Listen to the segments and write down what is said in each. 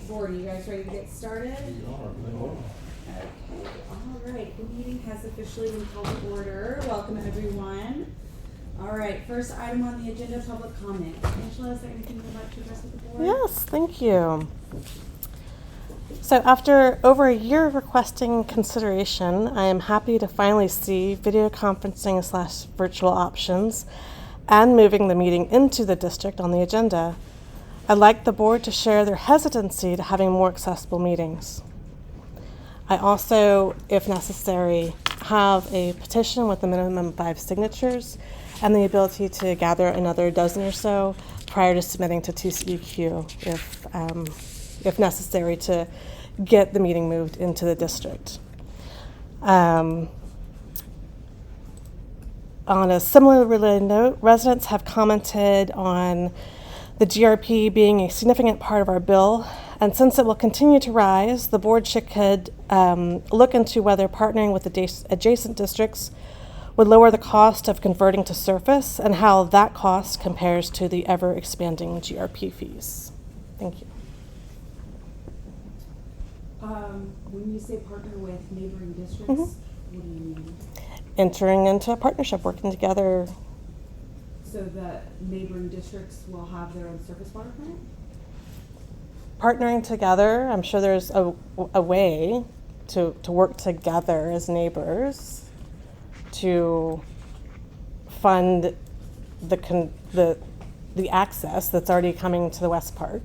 Board, are you guys ready to get started? Okay, all right, the meeting has officially been called to order. Welcome, everyone. All right, first item on the agenda, public comment. Angela, is there anything you'd like to address with the board? Yes, thank you. So after over a year of requesting consideration, I am happy to finally see video conferencing / virtual options and moving the meeting into the district on the agenda. I'd like the board to share their hesitancy to having more accessible meetings. I also, if necessary, have a petition with a minimum of 5 signatures and the ability to gather another dozen or so prior to submitting to TCEQ if necessary to get the meeting moved into the district. On a similar related note, residents have commented on the GRP being a significant part of our bill, and since it will continue to rise, the board could look into whether partnering with adjacent districts would lower the cost of converting to surface and how that cost compares to the ever-expanding GRP fees. Thank you. When you say partner with neighboring districts, Mm-hmm. what do you mean? Entering into a partnership, working together. So the neighboring districts will have their own surface water plant? Partnering together, I'm sure there's a way to work together as neighbors to fund the access that's already coming to the West Park.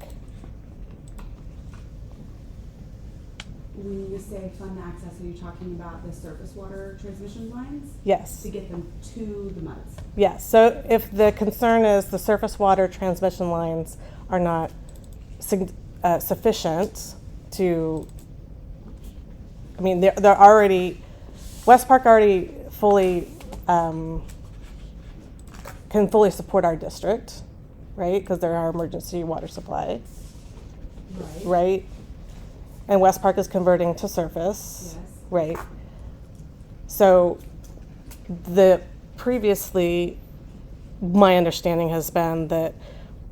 When you say fund access, are you talking about the surface water transmission lines? Yes. To get them to the MUDs? Yes. So if the concern is the surface water transmission lines are not sufficient to, I mean, they're already, West Park already fully can fully support our district, right? Because they're our emergency water supply, right? And West Park is converting to surface, Yes. right? So previously, my understanding has been that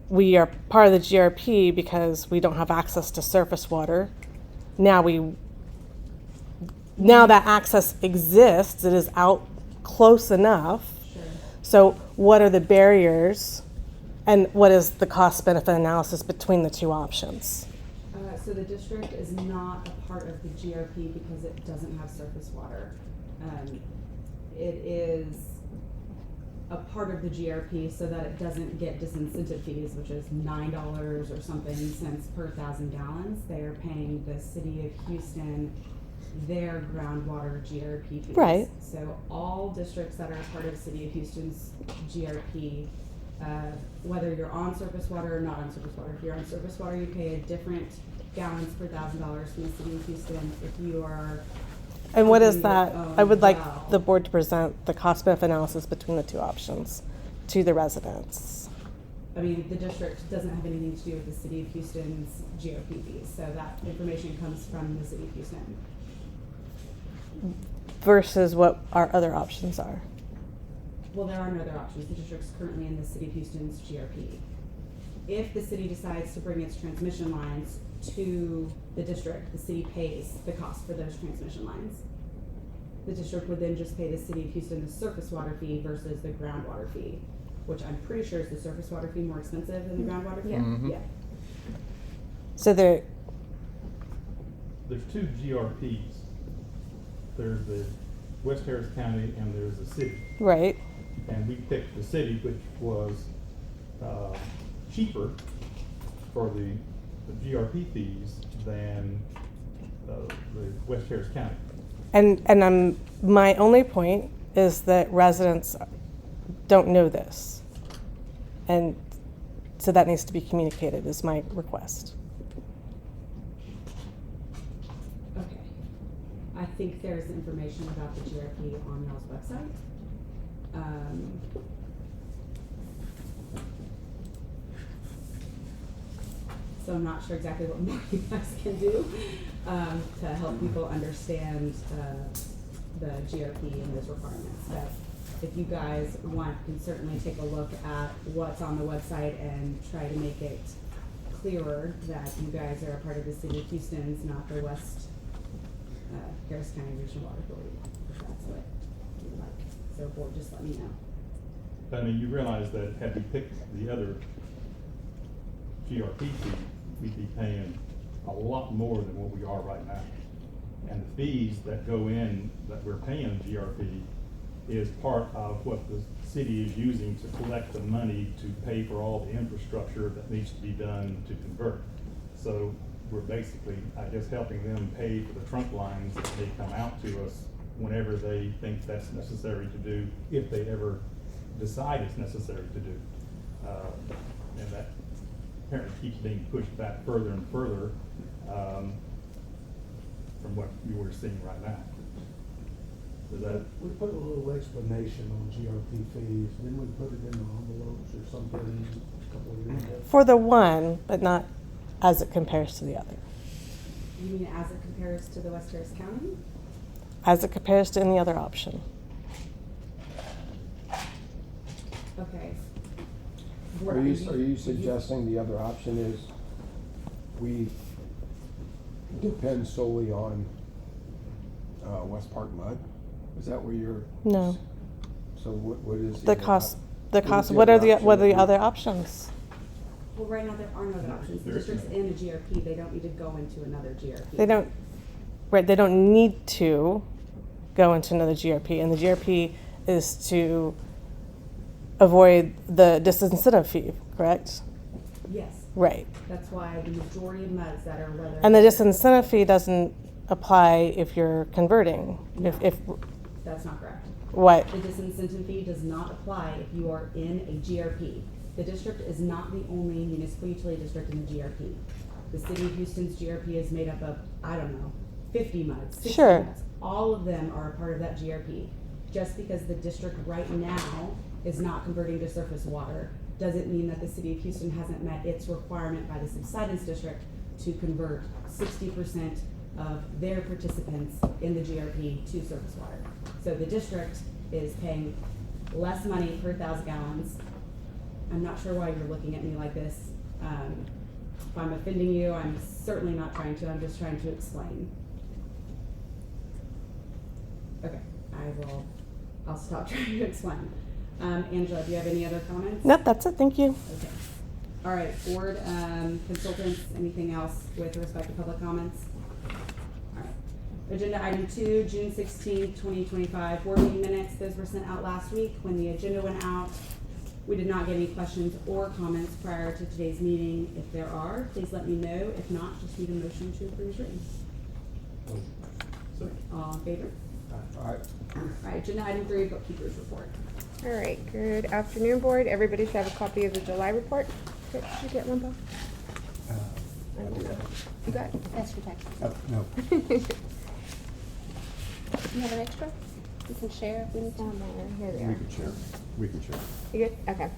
we are part of the GRP because we don't have access to surface water. Now that access exists, it is out close enough. Sure. So what are the barriers and what is the cost-benefit analysis between the two options? So the district is not a part of the GRP because it doesn't have surface water. It is a part of the GRP so that it doesn't get disincentive fees, which is $9 or something cents per 1,000 gallons. They are paying the city of Houston their groundwater GRP fees. Right. So all districts that are part of City of Houston's GRP, whether you're on surface water or not on surface water, if you're on surface water, you pay a different gallons per $1,000 from the City of Houston. If you are And what is that? I would like well, the board to present the cost-benefit analysis between the two options to the residents. I mean, the district doesn't have anything to do with the City of Houston's GRP fees, so that information comes from the City of Houston. Versus what our other options are. Well, there are no other options. The district's currently in the City of Houston's GRP. If the city decides to bring its transmission lines to the district, the city pays the cost for those transmission lines. The district would then just pay the City of Houston the surface water fee versus the groundwater fee, which I'm pretty sure is the surface water fee more expensive than the groundwater fee. Yeah. Mm-hmm. Yeah. So There's two GRPs. There's the West Harris County and there's the city. right. And we picked the city, which was cheaper for the GRP fees than the West Harris County. And my only point is that residents don't know this. And so that needs to be communicated is my request. Okay. I think there's information about the GRP on y'all's website. So I'm not sure exactly what more you guys can do to help people understand the GRP and those requirements. But if you guys want, you can certainly take a look at what's on the website and try to make it clearer that you guys are a part of the city of Houston's, not the West Harris County Regional Water Authority, if that's what you would like. So board, just let me know. I mean, you realize that had we picked the other GRP fee, we'd be paying a lot more than what we are right now. And the fees that go in, that we're paying GRP, is part of what the city is using to collect the money to pay for all the infrastructure that needs to be done to convert. So we're basically, I guess, helping them pay for the trunk lines that they come out to us whenever they think that's necessary to do, if they ever decide it's necessary to do. And that apparently keeps being pushed back further and further from what you were seeing right now. Is that? We put a little explanation on GRP fees, didn't we put it in the envelopes or something a couple of years ago? For the one, but not as it compares to the other. You mean as it compares to the West Harris County? As it compares to any other option. Okay. Are you suggesting the other option is we depend solely on West Park Mud? Is that where you're? No. So what is The other cost, op- the cost, is what are the, option what are that the we- other options? Well, right now there are no other options. The There is district's no. in a GRP, they don't need to go into another GRP. They don't, right, they don't need to go into another GRP, and the GRP is to avoid the disincentive fee, correct? Yes, Right. that's why the majority of MUDs that are whether. And the disincentive fee doesn't apply if you're converting, if, That's not correct. what? The disincentive fee does not apply if you are in a GRP. The district is not the only municipal utility district in the GRP. The city of Houston's GRP is made up of, I don't know, 50 MUDs, 60 Sure. MUDs. All of them are a part of that GRP. Just because the district right now is not converting to surface water doesn't mean that the city of Houston hasn't met its requirement by the subsidence district to convert 60% of their participants in the GRP to surface water. So the district is paying less money per 1,000 gallons. I'm not sure why you're looking at me like this. If I'm offending you, I'm certainly not trying to, I'm just trying to explain. Okay, I'll stop trying to explain. Angela, do you have any other comments? Nope, that's it, thank you. Okay. All right, board consultants, anything else with respect to public comments? All right. Agenda item 2, June 16th, 2025, board meeting minutes. Those were sent out last week. When the agenda went out, we did not get any questions or comments prior to today's meeting. If there are, please let me know. If not, just need a motion to approve written. So, All in favor? All right. All right, agenda item 3, bookkeeper's report. All right, good afternoon, board. Everybody should have a copy of the July report. Did you get one, Bob? You got it? That's for taxes. No. You have an extra? We can share if we need to. Here they We are. can share. We can share. You good? Okay.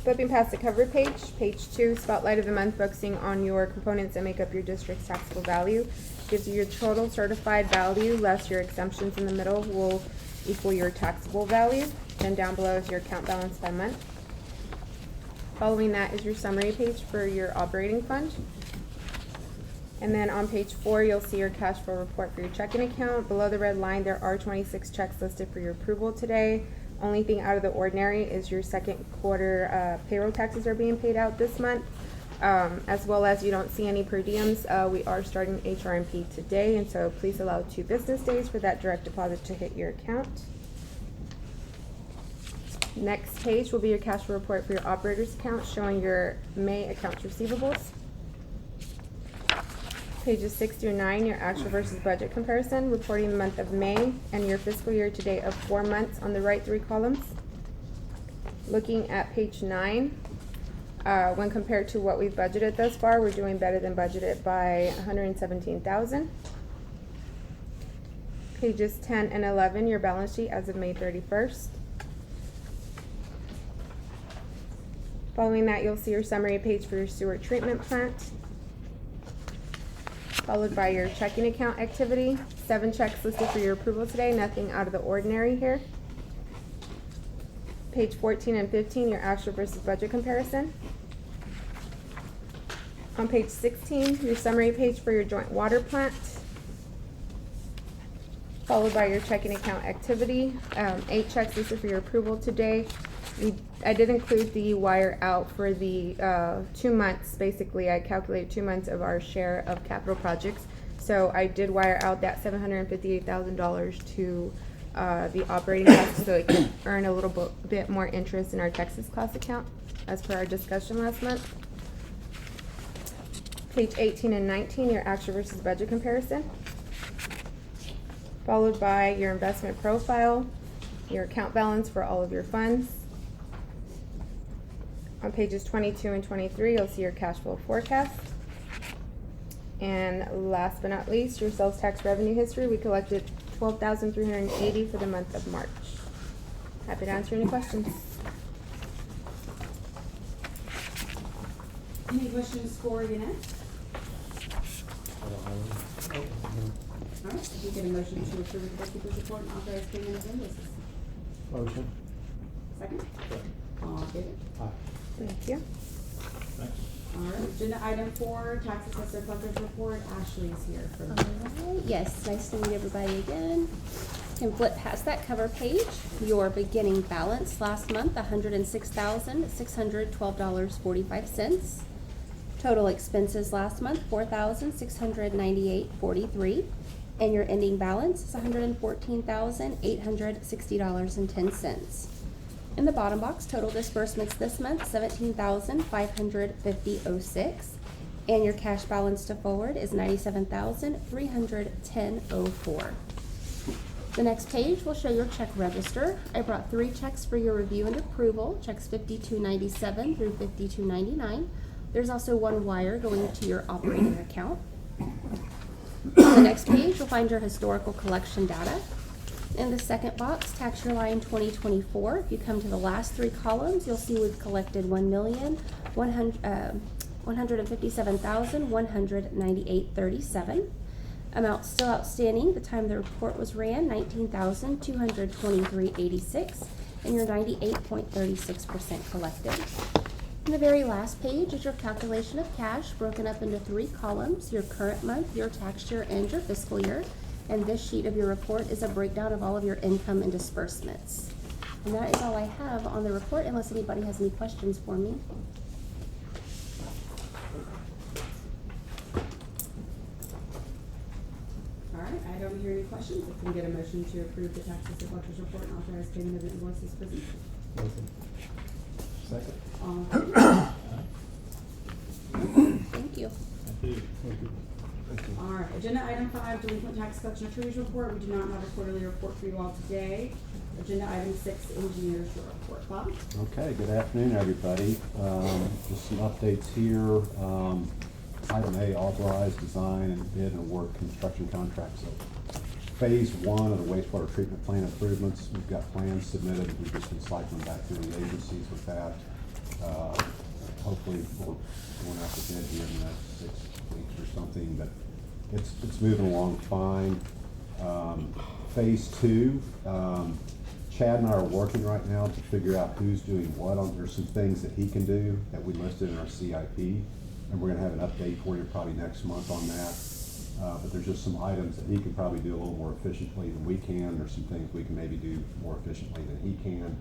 Flipping past the cover page, page 2, spotlight of the month, focusing on your components that make up your district's taxable value. Gives you your total certified value less your exemptions in the middle will equal your taxable value. Then down below is your account balance by month. Following that is your summary page for your operating fund. And then on page 4, you'll see your cash flow report for your checking account. Below the red line, there are 26 checks listed for your approval today. Only thing out of the ordinary is your second quarter payroll taxes are being paid out this month. As well as you don't see any per diems. We are starting HRMP today, and so please allow 2 business days for that direct deposit to hit your account. Next page will be your cash flow report for your operator's account, showing your May accounts receivables. Pages 6 through 9, your actual versus budget comparison, reporting the month of May and your fiscal year to date of 4 months on the right 3 columns. Looking at page 9, when compared to what we've budgeted thus far, we're doing better than budgeted by $117,000. Pages 10 and 11, your balance sheet as of May 31st. Following that, you'll see your summary page for your sewer treatment plant, followed by your checking account activity. 7 checks listed for your approval today, nothing out of the ordinary here. Page 14 and 15, your actual versus budget comparison. On page 16, your summary page for your joint water plant, followed by your checking account activity. 8 checks listed for your approval today. I did include the wire out for the 2 months. Basically, I calculated 2 months of our share of capital projects. So I did wire out that $758,000 to the operating costs so it can earn a little bit more interest in our Texas class account as per our discussion last month. Page 18 and 19, your actual versus budget comparison, followed by your investment profile, your account balance for all of your funds. On pages 22 and 23, you'll see your cash flow forecast. And last but not least, your sales tax revenue history. We collected $12,380 for the month of March. Happy to answer any questions. Any questions for Yannette? Alright, if you get a motion to approve the bookkeeper's report and authorize payment of invoices. Motion. Second? All in favor? Aye. Thank you. Thanks. Alright, agenda item 4, tax assessor collector's report. Ashley's here for Alright, yes, nice to meet everybody again. Can flip past that cover page. Your beginning balance last month, $106,612.45. Total expenses last month, $4,698.43. And your ending balance is $114,860.10. In the bottom box, total disbursements this month, $17,550.06. And your cash balance to forward is $97,310.04. The next page will show your check register. I brought 3 checks for your review and approval, checks 5297 through 5299. There's also 1 wire going to your operating account. On the next page, you'll find your historical collection data. In the second box, tax year line 2024. If you come to the last 3 columns, you'll see we've collected $1,157,198.37. Amount still outstanding the time the report was ran, $19,223.86, and you're 98.36% collected. And the very last page is your calculation of cash, broken up into 3 columns: your current month, your tax year, and your fiscal year. And this sheet of your report is a breakdown of all of your income and disbursements. And that is all I have on the report, unless anybody has any questions for me. Alright, I don't hear any questions. If we can get a motion to approve the tax assessor collector's report and authorize payment of invoices presented. Motion. Second. All in favor? Thank you. Thank you. Thank you. Thank you. Alright, agenda item 5, delinquent tax collection attorney's report. We do not have a quarterly report for you all today. Agenda item 6, engineer's report. Bob? Okay, good afternoon, everybody. Just some updates here. Item A, authorized design and bid and award construction contract. So phase 1 of the wastewater treatment plant improvements, we've got plans submitted. We've just been cycling back through the agencies with that. Hopefully we're going out to bid here in the next 6 weeks or something, but it's moving along fine. Phase 2, Chad and I are working right now to figure out who's doing what. There's some things that he can do that we listed in our CIP, and we're gonna have an update for you probably next month on that. But there's just some items that he can probably do a little more efficiently than we can. There's some things we can maybe do more efficiently than he can.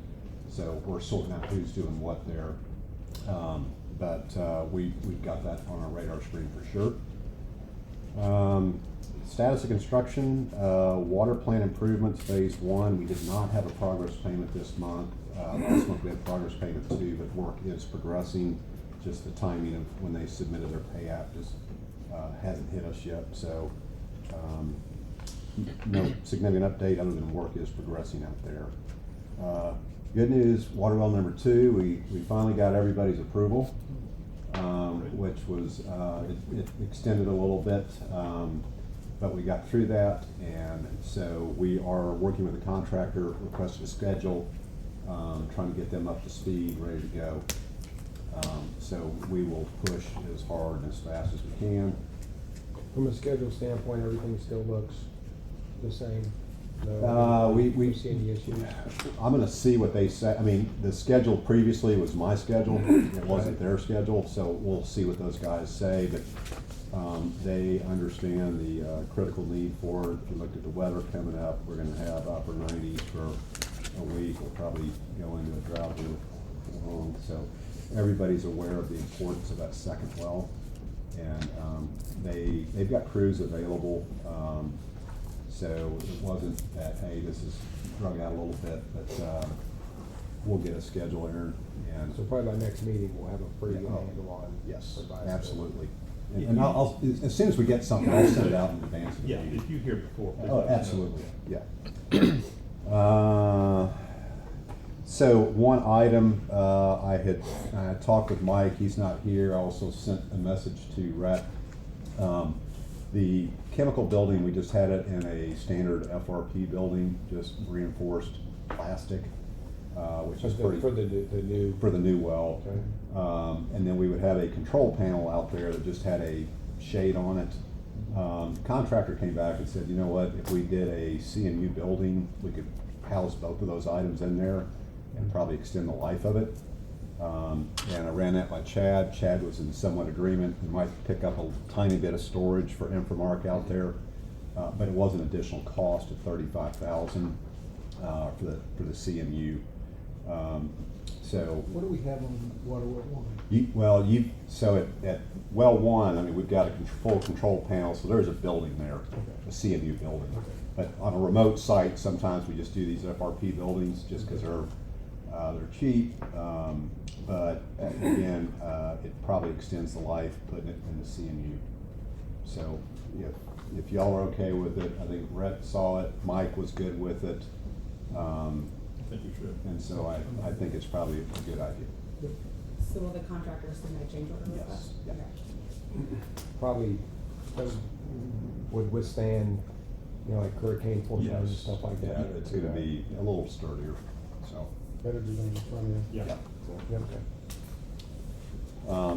So we're sorting out who's doing what there. We've got that on our radar screen for sure. Status of construction, water plant improvements, phase 1. We did not have a progress payment this month. Last month we had progress payment 2, but work is progressing. Just the timing of when they submitted their pay app just hasn't hit us yet. So no significant update other than work is progressing out there. Good news, water well number 2, we finally got everybody's approval, which was, it extended a little bit, but we got through that, and so we are working with the contractor, requested a schedule, trying to get them up to speed, ready to go. So we will push as hard and as fast as we can. From a schedule standpoint, everything still looks the same. No, we see any issues? I'm gonna see what they say. I mean, the schedule previously was my schedule. It wasn't their schedule, so we'll see what those guys say, but, they understand the, critical need for it. If you looked at the weather coming up, we're gonna have upper 90s for a week. We'll probably go into a drought here long, so everybody's aware of the importance of that second well. And, they've got crews available, so it wasn't that, hey, this is drug out a little bit, but, we'll get a schedule, Aaron, and. So probably by next meeting, we'll have a pretty good Yeah. handle on. Yes, revised absolutely. And I'll, as soon as we get something, I'll send it out in advance of the Yeah, meeting. if you hear before. please Oh, let us know. absolutely, yeah. So one item, I had talked with Mike, he's not here, I also sent a message to Rhett. The chemical building, we just had it in a standard FRP building, just reinforced plastic, which is pretty. For the new. For the new well. Okay. And then we would have a control panel out there that just had a shade on it. Contractor came back and said, you know what, if we did a CMU building, we could house both of those items in there and probably extend the life of it. And I ran that by Chad. Chad was in somewhat agreement. We might pick up a tiny bit of storage for Infomark out there, but it was an additional cost of $35,000 for the CMU. So What do we have on water well one? so at well one, I mean, we've got a full control panel, so there's a building there, a CMU building. Okay. But on a remote site, sometimes we just do these FRP buildings just because they're cheap. But again, it probably extends the life putting it in the CMU. So if y'all are okay with it, I think Rhett saw it, Mike was good with it. I think you should. And so I think it's probably a good idea. So will the contractor submit a change order with Yes, us? yeah. Okay. Probably would withstand, like hurricane force and Yes. stuff like Yeah, that. it's gonna be a little sturdier, so. Better design in front end. Yeah. Yeah, okay.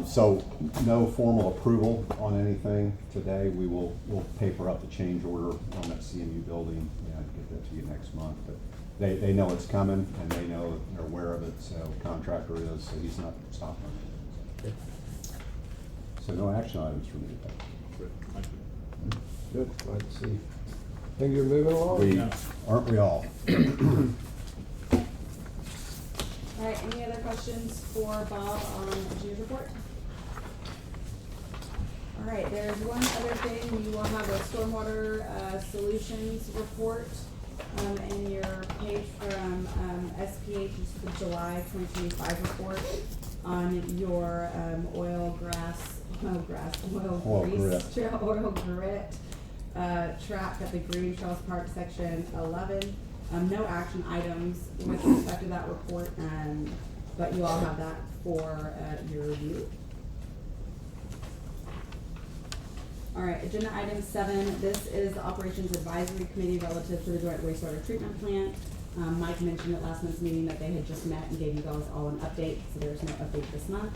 So no formal approval on anything today. We'll paper up the change order on that CMU building and get that to you next month. But they know it's coming and they know they're aware of it, so contractor is, so he's not stopping. Okay. So no action items for me today. Good. Thank you. Good, glad to see. Think you're moving along? We, Yeah. aren't we all? All right, any other questions for Bob on Jim's report? All right, there's one other thing, you will have a stormwater, solutions report, in your page from, SPH, which is the July 2025 report on your, oil grease, trail oil grit, track at the Green Trails Park, section 11. No action items with respect to that report, but you all have that for your review. All right, agenda item 7, this is the Operations Advisory Committee relative to the Joint Wastewater Treatment Plant. Mike mentioned at last month's meeting that they had just met and gave you guys all an update, so there's no update this month.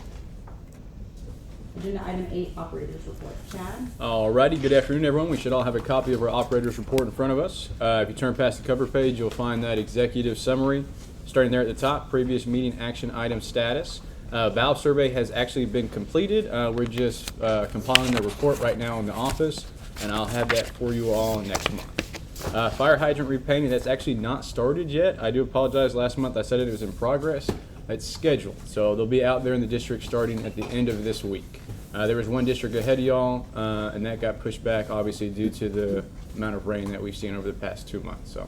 Agenda item 8, Operators Report. Chad? Alrighty, good afternoon, everyone. We should all have a copy of our operators report in front of us. If you turn past the cover page, you'll find that executive summary. Starting there at the top, previous meeting action item status. Valve survey has actually been completed. We're just compiling the report right now in the office, and I'll have that for you all next month. Fire hydrant repainting, that's actually not started yet. I do apologize. Last month I said it was in progress. It's scheduled, so they'll be out there in the district starting at the end of this week. There was one district ahead of y'all, and that got pushed back, obviously, due to the amount of rain that we've seen over the past 2 months. So,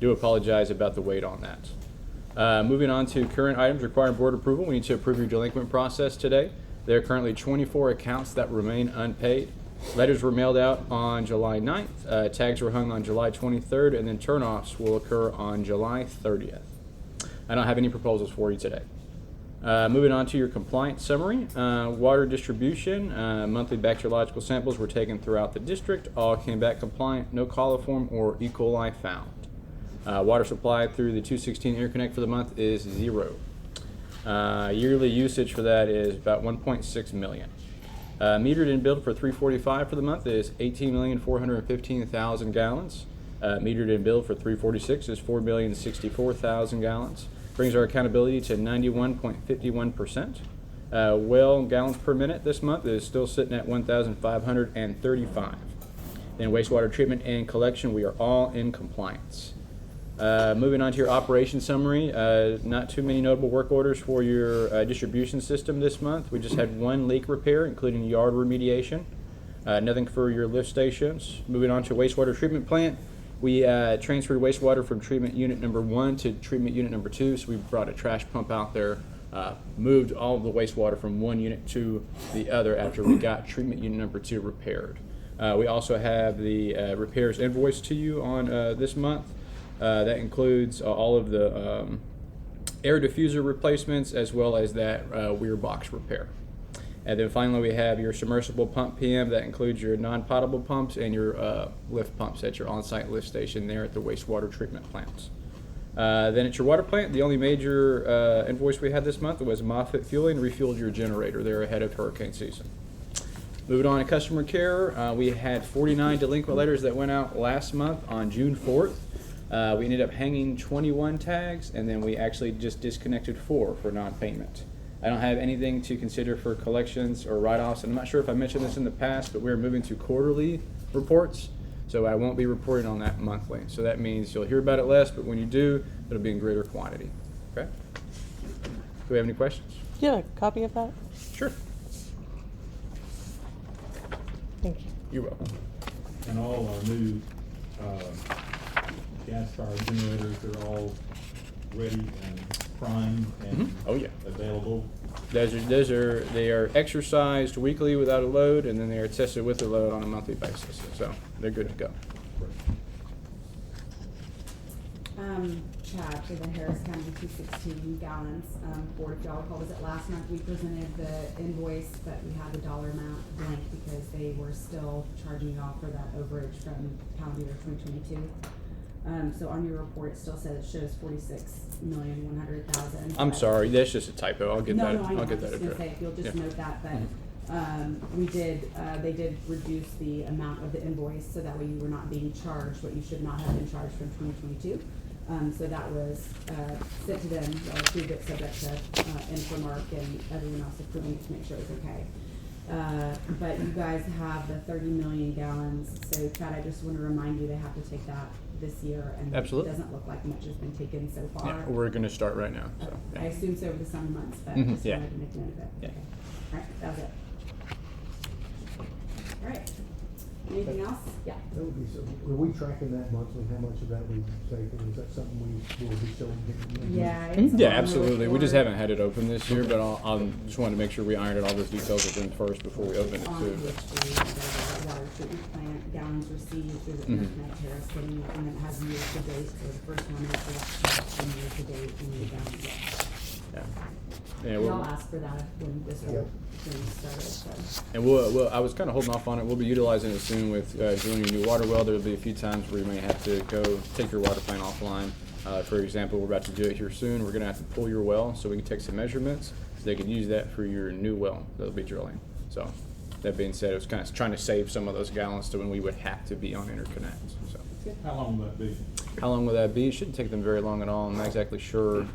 do apologize about the wait on that. Moving on to current items requiring board approval, we need to approve your delinquent process today. There are currently 24 accounts that remain unpaid. Letters were mailed out on July 9th, tags were hung on July 23rd, and then turnoffs will occur on July 30th. I don't have any proposals for you today. Moving on to your compliance summary. Water distribution, monthly bacteriological samples were taken throughout the district. All came back compliant, no coliform or E. coli found. Water supply through the 216 interconnect for the month is 0. Yearly usage for that is about 1.6 million. Metered and billed for 345 for the month is 18,415,000 gallons. Metered and billed for 346 is 4,064,000 gallons. Brings our accountability to 91.51%. Well gallons per minute this month is still sitting at 1,535. Then wastewater treatment and collection, we are all in compliance. Moving on to your operation summary, not too many notable work orders for your distribution system this month. We just had one leak repair, including yard remediation. Nothing for your lift stations. Moving on to wastewater treatment plant, we transferred wastewater from treatment unit number 1 to treatment unit number 2, so we brought a trash pump out there, moved all of the wastewater from one unit to the other after we got treatment unit number 2 repaired. We also have the repairs invoice to you on this month. That includes all of the air diffuser replacements as well as that weir box repair. And then finally we have your submersible pump PM. That includes your non-potable pumps and your lift pumps at your on-site lift station there at the wastewater treatment plants. Then at your water plant, the only major invoice we had this month was Moffitt Fueling refueled your generator there ahead of hurricane season. Moving on to customer care, we had 49 delinquent letters that went out last month on June 4th. We ended up hanging 21 tags, and then we actually just disconnected 4 for non-payment. I don't have anything to consider for collections or write-offs, and I'm not sure if I mentioned this in the past, but we're moving to quarterly reports, so I won't be reporting on that monthly. So that means you'll hear about it less, but when you do, it'll be in greater quantity. Okay? Do we have any questions? You have a copy of that? Sure. Thank you. You're welcome. And all our new gas-fired generators are all ready and primed and Oh yeah. available. They are exercised weekly without a load, and then they are tested with a load on a monthly basis. So they're good to go. Chad, for the Harris County 216 gallons, board, if y'all recall, was it last month we presented the invoice, but we had the dollar amount blank because they were still charging y'all for that overage from calendar year 2022. So on your report, it still says, it shows 46,100,000. I'm sorry, that's just a typo. I'll get that. No, I know. I'll get I was that just gonna addressed. say, if you'll just Yeah. note that, but, they did reduce the amount of the invoice, so that way you were not being charged what you should not have been charged from 2022. So that was, sent to them, approved it, subject to, Infomark and everyone else approving it to make sure it was okay. But you guys have the 30 million gallons, so Chad, I just wanna remind you, they have to take that this year, and Absolutely. it doesn't look like much has been taken so far. Yeah, we're going to start right now. So, I yeah. assume so over the summer months, but Mhm, just yeah. wanted to make note of it. Yeah. Okay. Alright, that was it. Alright, anything else? Yeah. That would be so, are we tracking that monthly, how much of that we've taken, is that something we will be showing? Yeah. it's Yeah, on the absolutely. We just report. haven't had it open this year, but I'll just wanted to make sure we ironed all those details with them first before we open it On too. page 3, the water treatment plant gallons received through the interconnect Harris County, and then it has year to date, so the first one is the year to date and the gallons. Yeah. Yeah, We we'll- all asked for that when this whole thing started, so. And we'll, I was kind of holding off on it. We'll be utilizing it soon with drilling your new water well. There'll be a few times where you may have to go take your water plant offline. For example, we're about to do it here soon. We're going to have to pull your well so we can take some measurements so they can use that for your new well they'll be drilling. So that being said, it was kind of trying to save some of those gallons to when we would have to be on interconnect. So. How long will that be? How long will that be? It shouldn't take them very long at all. I'm not exactly sure.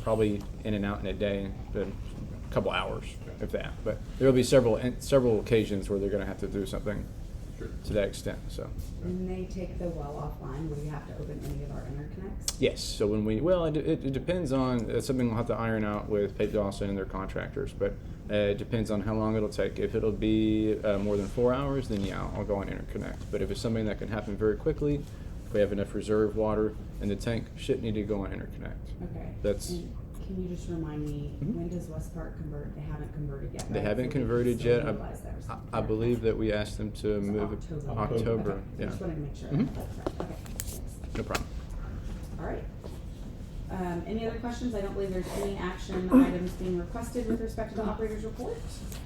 Probably in and out in a day, but a couple hours, if that. But there will be several occasions where they're going to have to do something to that extent. So. And they take the well offline, will you have to open any of our interconnects? Yes. So when it depends on. It's something we'll have to iron out with Pate Dawson and their contractors. But it depends on how long it'll take. If it'll be more than 4 hours, then yeah, I'll go on interconnect. But if it's something that can happen very quickly, if we have enough reserve water in the tank, shouldn't need to go on interconnect. Okay. That's- And can you just remind me, when does West Park convert? They haven't converted yet, They right? haven't So we can converted still yet. utilize theirs. I believe that we asked them to It's move October. Okay. Yeah. Just wanted to make sure. Mhm. That's right. Okay, thanks. No problem. All right. Any other questions? I don't believe there's any action items being requested with respect to the operator's report.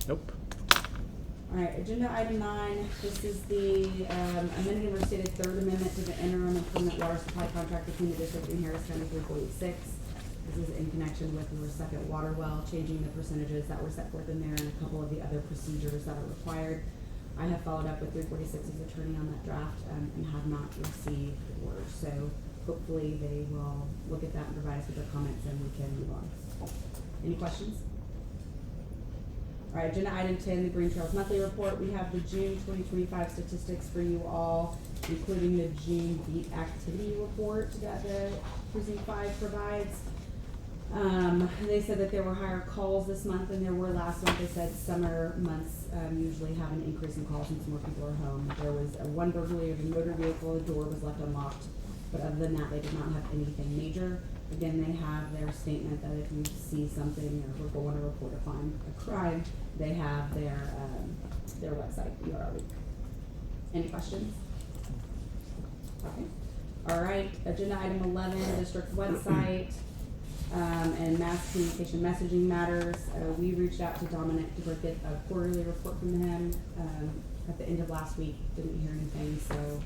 Nope. All right, agenda item 9, this is the amended and restated third amendment to the interim and permanent water supply contract between the district and Harris County 346. This is in connection with your second water well, changing the percentages that were set forth in there and a couple of the other procedures that are required. I have followed up with 346's attorney on that draft, and have not received word, so hopefully they will look at that and provide us with their comments and we can move on. Any questions? All right, agenda item 10, the Green Trails Monthly Report. We have the June 2025 statistics for you all, including the June beat activity report that the Precinct 5 provides. They said that there were higher calls this month than there were last month. They said summer months usually have an increase in calls since more people are home. There was one burglary of a motor vehicle, the door was left unlocked, but other than that, they did not have anything major. Again, they have their statement that if you see something or want to report or find a crime, they have their website, URL. Any questions? Okay. All right, agenda item 11, the district website. And mass communication messaging matters. We reached out to Dominic to get a quarterly report from him at the end of last week. Didn't hear anything, so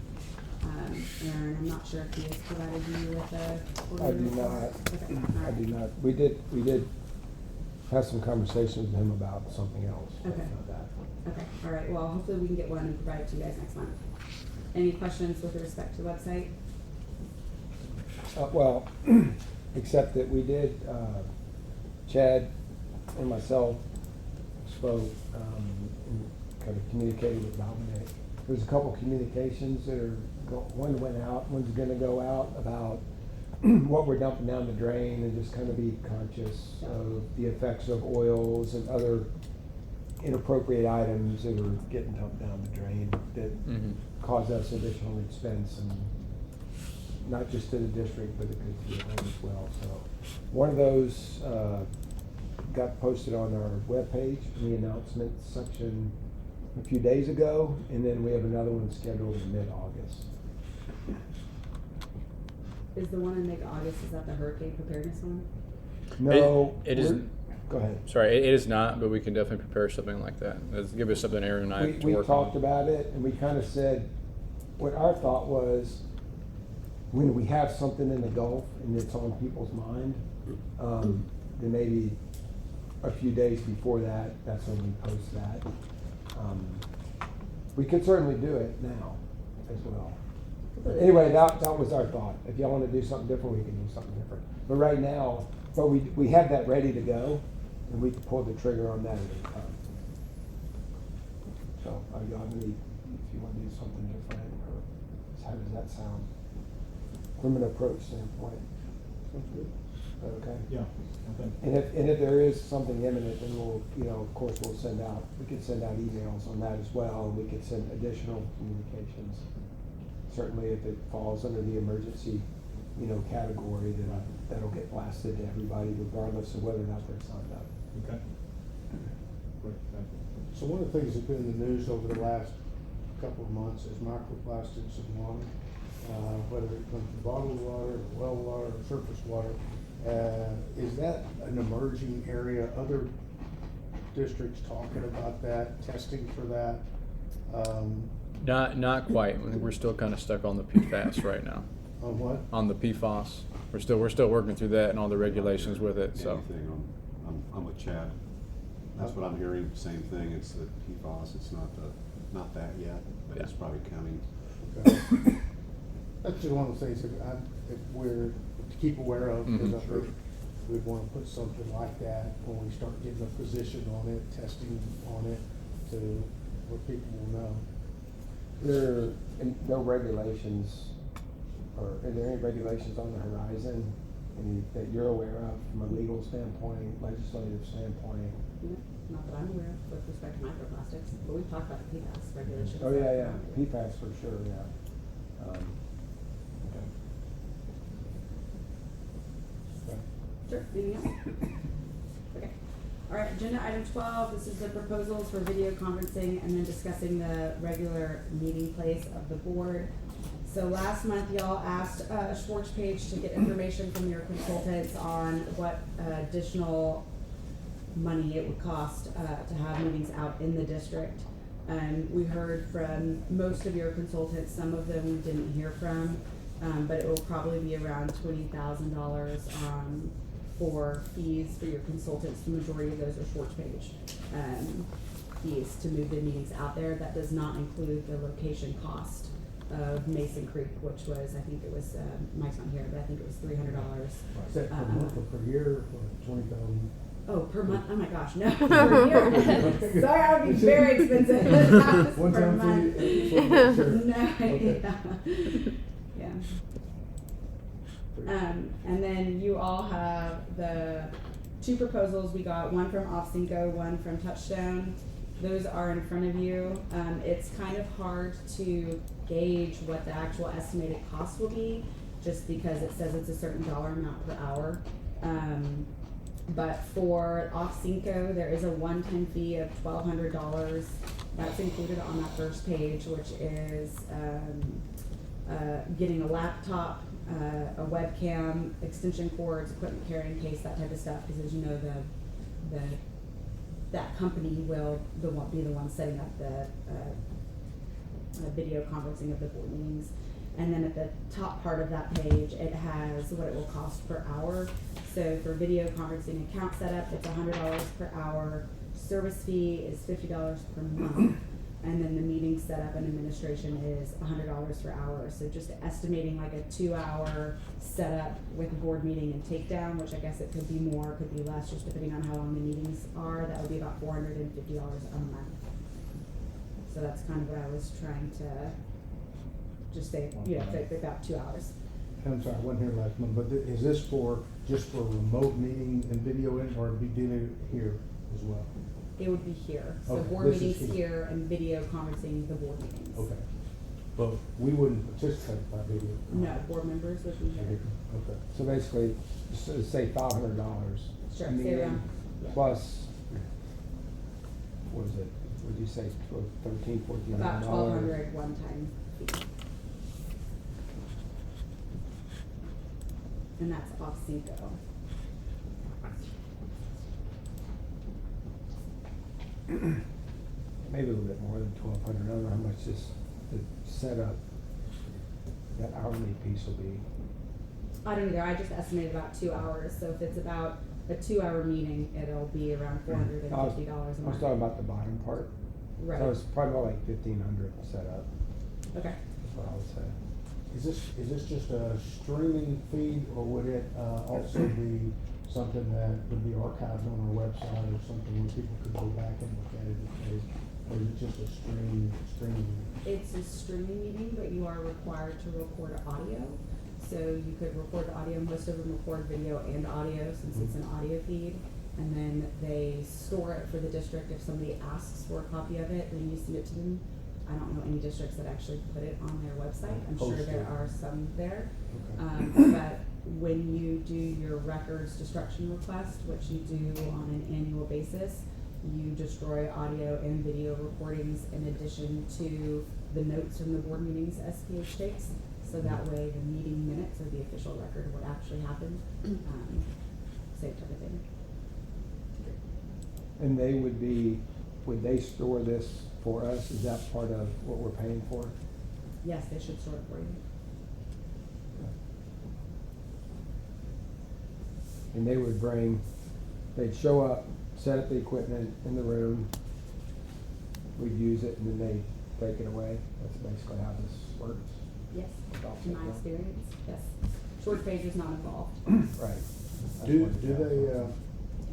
Aaron, I'm not sure if he has provided you with a quarterly I do report. not. Okay. All I right. do not. We did have some conversations with him about something else. but Okay. Not that. Okay. All right. Well, hopefully we can get one and provide it to you guys next month. Any questions with respect to the website? Well, except that we did, Chad and myself spoke, and kind of communicated with Dominic. There's a couple communications that are, one went out, one's gonna go out about what we're dumping down the drain, and just kind of be conscious of the effects of oils and other inappropriate items that are getting dumped down the drain that cause us additional expense, and not just to the district, but it could be at home as well. So one of those got posted on our webpage in the announcements section a few days ago, and then we have another one scheduled in mid-August. Is the one in mid-August, is that the hurricane preparedness one? No. It is- we're- Go ahead. Sorry, it is not, but we can definitely prepare something like that. Let's give us something Aaron and I to We work talked on. about it, and we kind of said, what our thought was, when we have something in the Gulf and it's on people's mind, then maybe a few days before that, that's when we post that. We could certainly do it now as well. Anyway, that was our thought. If y'all want to do something different, we can do something different. But right now, but we have that ready to go, and we can pull the trigger on that at any time. So, y'all need, if you want to do something different, or how does that sound? From an approach standpoint. Sounds good. Okay? Yeah, okay. And if there is something imminent, then we'll, of course, we could send out emails on that as well, and we could send additional communications. Certainly if it falls under the emergency, category, then that'll get blasted to everybody regardless of whether or not they're signed up. Okay. Great, thank you. So one of the things that's been in the news over the last couple of months is microplastics in water, whether it comes from bottled water, well water, or surface water. Is that an emerging area? Other districts talking about that, testing for that? Not quite. We're still kind of stuck on the PFAS right now. On what? On the PFAS, we're still working through that and all the regulations with it. So Anything I'm with Chad. That's what I'm hearing, same thing, it's the PFAS, it's not that yet, but it's Yeah. probably coming. Okay. That's just one of the things that we're to keep aware of, because I think we'd want to put something like that when we start getting a position on it, testing on it, to where people will know. There are no regulations, or are there any regulations on the horizon that you're aware of from a legal standpoint, legislative standpoint? No, not that I'm aware of with respect to microplastics, but we've talked about the PFAS regulations. Oh, yeah, PFAS for sure, yeah. Okay. Sure, anything else? Okay. All right, agenda item 12, this is the proposals for video conferencing and then discussing the regular meeting place of the board. So last month, y'all asked Schwartz Page to get information from your consultants on what additional money it would cost to have meetings out in the district. We heard from most of your consultants, some of them we didn't hear from, but it will probably be around $20,000 for fees for your consultants. The majority of those are Schwartz Page. fees to move the meetings out there. That does not include the location cost of Mason Creek, which was, I think it was, Mike's not here, but I think it was $300. Is that per month or per year, or 20,000? Oh, per month? Oh my gosh, no, per year. Sorry, that would be very expensive. That's One per time month. fee? Sure. No, Okay. yeah. And then you all have the two proposals we got, one from OffSynco, one from Touchstone. Those are in front of you. It's kind of hard to gauge what the actual estimated cost will be, just because it says it's a certain dollar amount per hour. But for OffSynco, there is a one-time fee of $1,200. That's included on that first page, which is getting a laptop, a webcam, extension cords, equipment carrying case, that type of stuff. Because as you know, that company will be the one setting up the video conferencing of the board meetings. And then at the top part of that page, it has what it will cost per hour. So for video conferencing account setup, it's $100 per hour. Service fee is $50 per month. And then the meeting setup and administration is $100 per hour. So just estimating like a 2-hour setup with a board meeting and takedown, which I guess it could be more, could be less, just depending on how long the meetings are. That would be about $450 a month. So that's kind of what I was trying to just say, about 2 hours. I'm sorry, I wasn't here last month, but is this just for remote meeting and video in, or be doing it here as well? It would be here. So Okay, board this is meetings here. here and video conferencing the board meetings. Okay. But we wouldn't participate by video? No, board members would be here. Okay. So basically, say $500. Sure, a say meeting around, yeah. Plus, what is it, would you say, $1,300, $1,400? About $1,200 one-time fee. And that's OffSynco. Maybe a little bit more than 1,200. I don't know how much this, the setup, that hourly piece will be. I don't either. I just estimated about 2 hours. So if it's about a 2-hour meeting, it'll be around $450 a I was month. talking about the bottom part. Right. So it's probably about like 1,500 setup. Okay. That's what I would say. Is this just a streaming feed, or would it also be something that would be archived on our website, or something where people could go back and look at it if they, or is it just a streaming? It's a streaming meeting, but you are required to record audio. So you could record the audio. Most of them record video and audio, since it's an audio feed. And then they store it for the district. If somebody asks for a copy of it, then you send it to them. I don't know any districts that actually put it on their website. I'm sure there are some there. Okay. But when you do your records destruction request, which you do on an annual basis, you destroy audio and video recordings in addition to the notes from the board meetings SPH takes. So that way the meeting minutes are the official record of what actually happened. Same type of thing. And they would they store this for us? Is that part of what we're paying for? Yes, they should store it for you. And they'd show up, set up the equipment in the room, we'd use it, and then they take it away. That's basically how this works. Yes, About in my that. experience, yes. Short page is not involved. Right. Do they,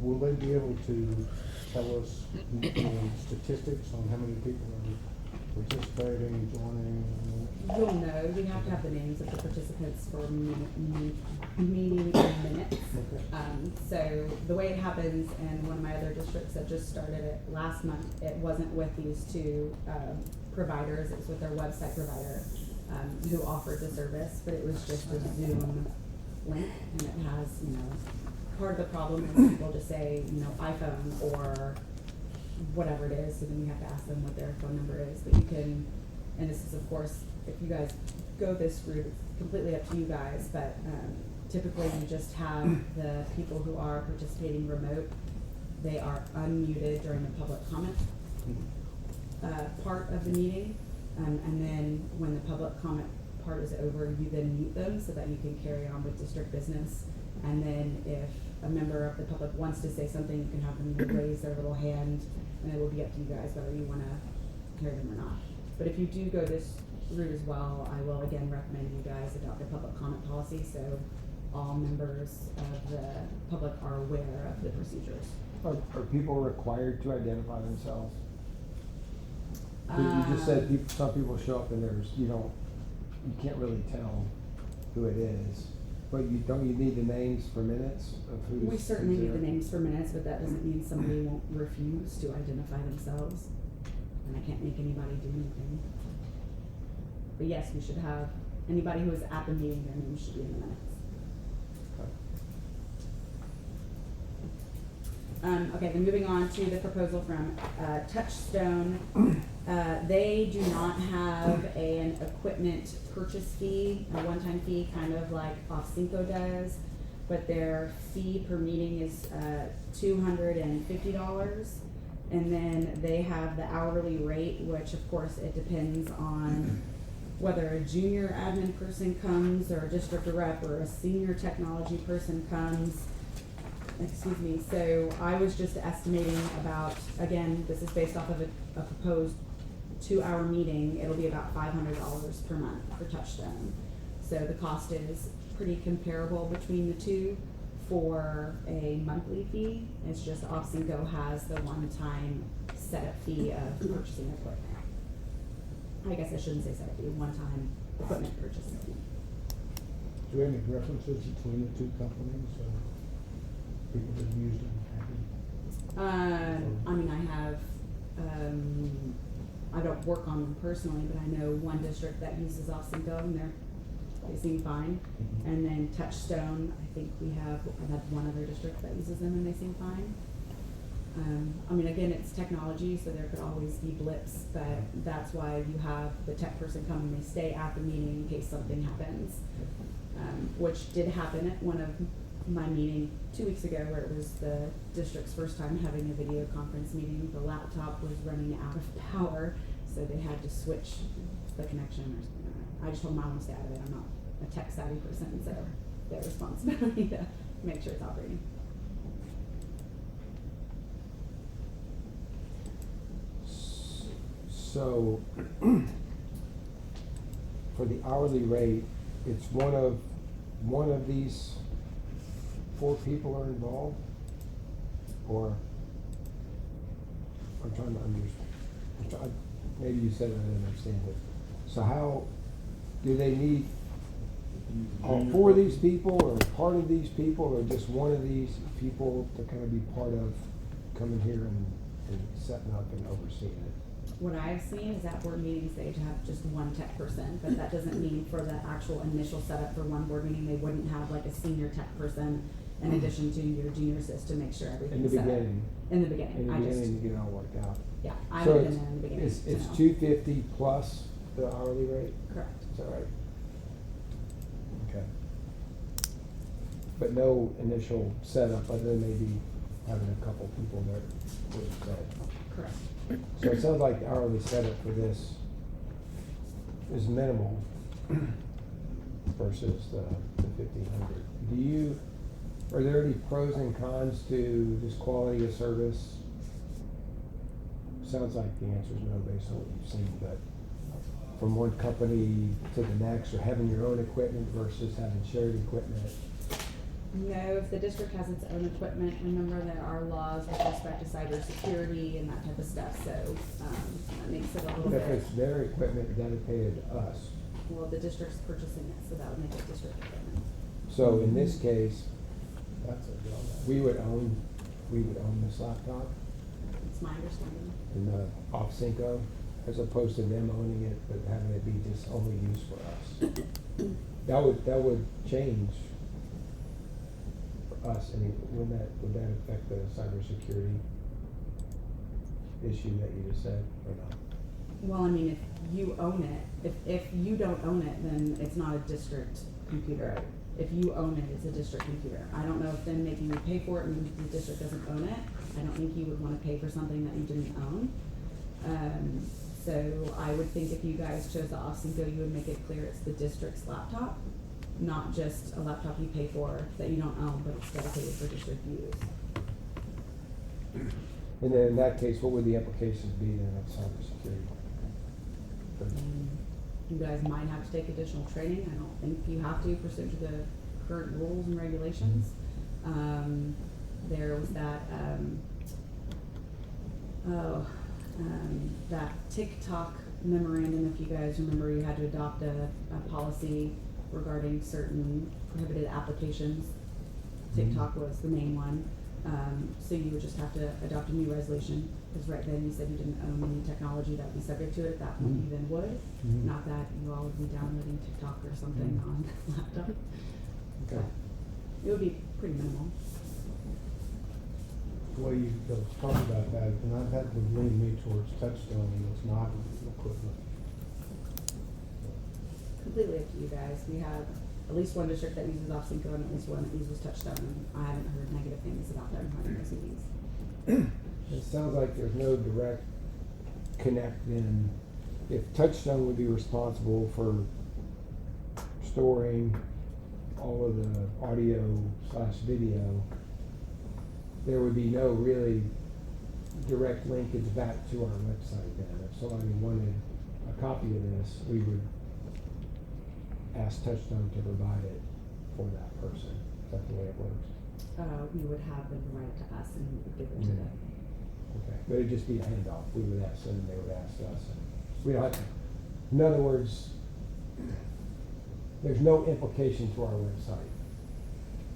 will they be able to tell us statistics on how many people are participating, joining? You'll know, we have to have the names of the participants for meeting minutes. Okay. So the way it happens in one of my other districts that just started it last month, it wasn't with these two providers, it was with their website provider who offered the service, but it was just a Zoom link, and it has, part of the problem is people just say, iPhone or whatever it is, so then you have to ask them what their phone number is, but you can, and this is of course, if you guys go this route, it's completely up to you guys, but typically you just have the people who are participating remote, they are unmuted during the public comment part of the meeting, and then when the public comment part is over, you then mute them so that you can carry on with district business. And then if a member of the public wants to say something, you can have them raise their little hand, and it will be up to you guys whether you wanna hear them or not. But if you do go this route as well, I will again recommend you guys adopt a public comment policy, so all members of the public are aware of the procedures. Are people required to identify themselves? You just said people, some people show up and you can't really tell who it is. But don't you need the names for minutes of who's? We certainly who's need the there? names for minutes, but that doesn't mean somebody won't refuse to identify themselves. And I can't make anybody do anything. But yes, we should have, anybody who is at the meeting, their name should be in the minutes. Okay, then moving on to the proposal from Touchstone. They do not have an equipment purchase fee, a one-time fee, kind of like Off-Cinco does, but their fee per meeting is $250. And then they have the hourly rate, which of course it depends on whether a junior admin person comes or a district rep or a senior technology person comes. Excuse me, so I was just estimating about, again, this is based off of a proposed 2-hour meeting, it'll be about $500 per month for Touchstone. So the cost is pretty comparable between the two for a monthly fee. It's just Off-Cinco has the one-time setup fee of purchasing equipment. I guess I shouldn't say setup fee, one-time equipment purchasing fee. Do we have any references between the two companies, people that have used them happy? I mean, I don't work on them personally, but I know one district that uses Off-Cinco and they seem fine. And then Touchstone, I've had one other district that uses them and they seem fine. I mean, again, it's technology, so there could always be blips, but that's why you have the tech person come and they stay at the meeting in case something happens. Which did happen at one of my meeting 2 weeks ago, where it was the district's first time having a video conference meeting. The laptop was running out of power, so they had to switch the connection or something. I just told them I want to stay out of it. I'm not a tech savvy person, so their responsibility to make sure it's operating. So, for the hourly rate, it's one of these 4 people are involved? Or, I'm trying to understand, maybe you said it, I didn't understand it. So how, do they need all 4 of these people, or part of these people, or just one of these people to kind of be part of coming here and setting up and overseeing it? What I've seen is at board meetings, they have just one tech person, but that doesn't mean for the actual initial setup for one board meeting, they wouldn't have like a senior tech person in addition to your junior assist to make sure everything's set up. In the beginning. In the beginning, to get it all worked out. Yeah, I So would have it's- been there in the beginning. It's to know. $250 plus the hourly rate, Correct. is that right? Okay. But no initial setup, other than maybe having a couple people there, what you said. Correct. So it sounds like the hourly setup for this is minimal versus the 1,500. Are there any pros and cons to this quality of service? Sounds like the answer is no based on what you've seen, but from one company to the next, or having your own equipment versus having shared equipment. No, if the district has its own equipment, remember there are laws with respect to cybersecurity and that type of stuff, so, that makes it a little But if bit, it's their equipment dedicated to us, well, the district's purchasing it, so that would make it district equipment. so in this case, That's a drawback. we would own this laptop It's my understanding. in the Off-Cinco, as opposed to them owning it, but having it be just only used for us. That would change for us, and would that affect the cybersecurity issue that you just said, or not? Well, I mean, if you own it, if you don't own it, then it's not a district computer. Right. If you own it, it's a district computer. I don't know if then making you pay for it means the district doesn't own it. I don't think you would wanna pay for something that you didn't own. So I would think if you guys chose the Off-Cinco, you would make it clear it's the district's laptop. not just a laptop you pay for that you don't own, but it's dedicated for district use. And then in that case, what would the implications be then of cybersecurity? You guys might have to take additional training. I don't think you have to pursuant to the current rules and regulations. There was that, that TikTok memorandum, if you guys remember, you had to adopt a policy regarding certain prohibited applications. TikTok was the main one. So you would just have to adopt a new resolution, because right then you said you didn't own any technology that would be subject to it. At that point, you then would. Not that you all would be downloading TikTok or something on the laptop. Okay. It would be pretty minimal. The way you talk about that, and that would lean me towards Touchstone, and it's not equipment. Completely up to you guys. We have at least one district that uses OffSynco and at least one that uses Touchstone, and I haven't heard negative things about them running those meetings. It sounds like there's no direct connect in, if Touchstone would be responsible for storing all of the audio/video, there would be no really direct linkage back to our website then. If somebody wanted a copy of this, we would ask Touchstone to provide it for that person. Is that the way it works? We would have them provide it to us and we would give it to them. Okay, but it'd just be a handoff. We would ask them, and they would ask us. We don't have to, in other words, there's no implication to our website.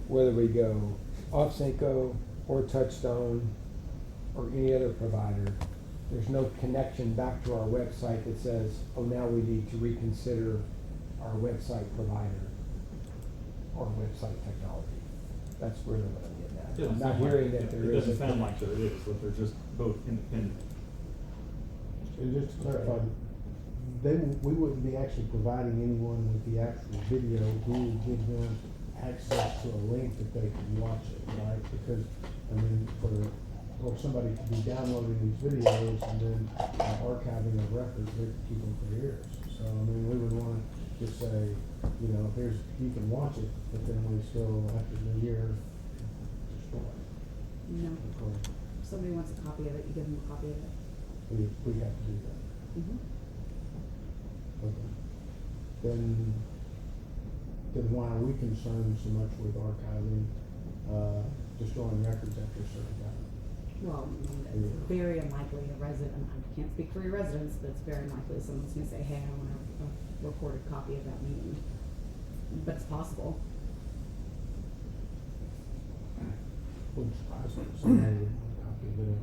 Whether we go OffSynco or Touchstone or any other provider, there's no connection back to our website that says, oh, now we need to reconsider our website provider or website technology. That's really what I'm getting at. I'm not hearing that there It is. doesn't sound like there is, but they're just both independent. And just to clarify, we wouldn't be actually providing anyone with the actual video. We would give them access to a link that they can watch it, right? Because, I mean, for somebody to be downloading these videos and then archiving a record, they could keep them for years. So, I mean, we would wanna just say, you know, here's, you can watch it, but then we still, after the year, destroy it. No. Okay. If somebody wants a copy of it, you give them a copy of it. We have to do that. Okay. Then why are we concerned so much with archiving, destroying records after a certain time? Well, I mean, it's very unlikely a resident, I can't speak for your residents, but it's very unlikely someone's gonna say, hey, I want a recorded copy of that meeting. But it's possible. Wouldn't surprise me if somebody would want a copy of it.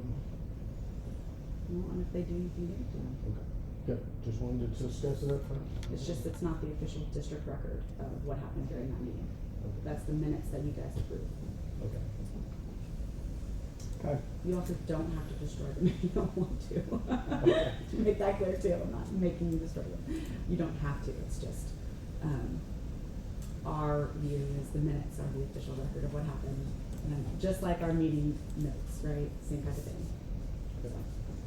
Well, and if they do, you can give it to them. Okay. Good, just wanted to discuss it up front. It's just, it's not the official district record of what happened during that meeting. Okay. That's the minutes that you guys approved. Okay. Okay. You also don't have to destroy them if you don't want to. To make that clear too, I'm not making you destroy them. You don't have to, it's just, our view is the minutes are the official record of what happened. And just like our meeting notes, right? Same kind of thing.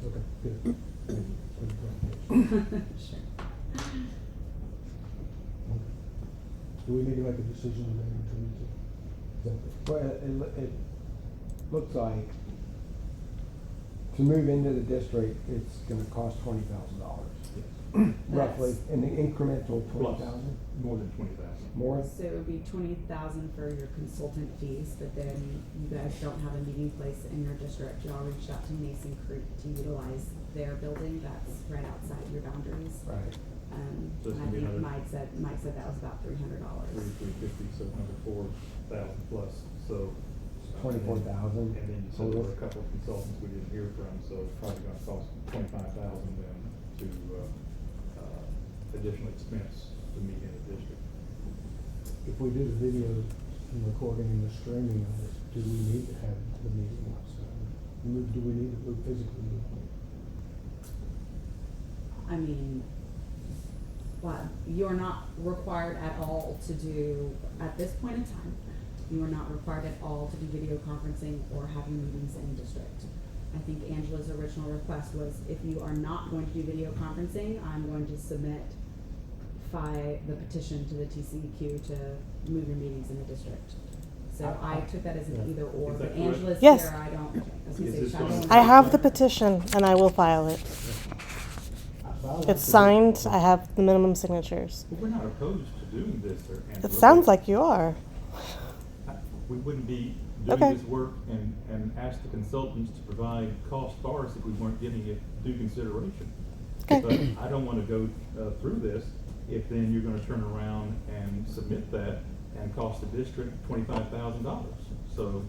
Okay, good. Good. Sure. Do we need to make a decision today? Well, it looks like to move into the district, it's gonna cost $20,000. Roughly, in the incremental Plus, 20,000? more than 20,000. More? So it would be 20,000 for your consultant fees, but then you guys don't have a meeting place in your district. Y'all reached out to Mason Creek to utilize their building that's right outside your boundaries. Right. So it's And I gonna be think another- Mike said that was about $300. 3,350, so another 4,000 plus, so. 24,000 And then you said there were a couple of consultants we didn't hear from, so it's probably gonna cost 25,000 then to, additional expense to meet in the district. If we do the video and recording and the streaming of it, do we need to have the meeting outside? Do we need to physically move? I mean, well, you're not required at all to do, at this point in time, you are not required at all to do video conferencing or having meetings in district. I think Angela's original request was, if you are not going to do video conferencing, I'm going to submit certify the petition to the TCEQ to move your meetings in the district. So I took that as an either or, Is but that correct? Angela's Yes. here, I don't, I was gonna Is say, this Shadow one- and I have the petition and I will file it. It's signed. I have the minimum signatures. But we're not opposed to doing this, Angela. It sounds like you are. We wouldn't be doing Okay. this work and ask the consultants to provide cost for us if we weren't giving it due consideration. Okay. But I don't wanna go, through this if then you're gonna turn around and submit that and cost the district $25,000. So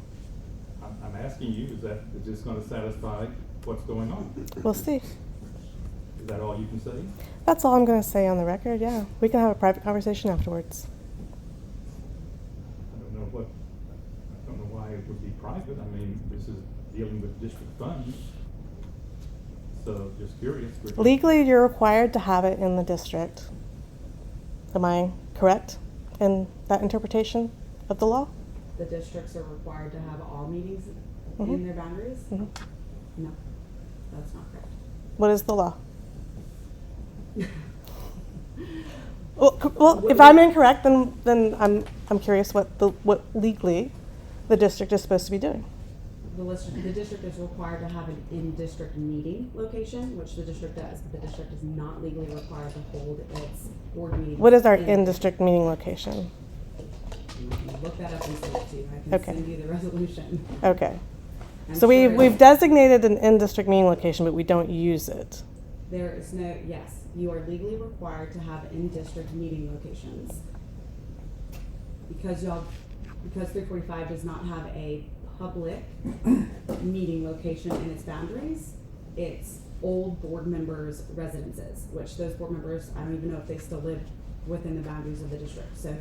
I'm asking you, is this gonna satisfy what's going on? We'll see. Is that all you can say? That's all I'm going to say on the record. Yeah. We can have a private conversation afterwards. I don't know why it would be private. I mean, this is dealing with district funds. So just curious. Legally, you're required to have it in the district. Am I correct in that interpretation of the law? The districts are required to have all meetings in Mhm. their boundaries? Mhm. No, that's not correct. What is the law? Well, if I'm incorrect, then I'm curious what legally the district is supposed to be doing. The district is required to have an in-district meeting location, which the district does, but the district is not legally required to hold its board meetings. What is our in-district meeting location? You can look that up and send it to you. I can Okay. send you the resolution. Okay. I'm So sure we've designated an in-district meeting location, but we don't use it. There is no, yes, you are legally required to have in-district meeting locations. Because 345 does not have a public meeting location in its boundaries, it's old board members' residences, which those board members, I don't even know if they still live within the boundaries of the district, so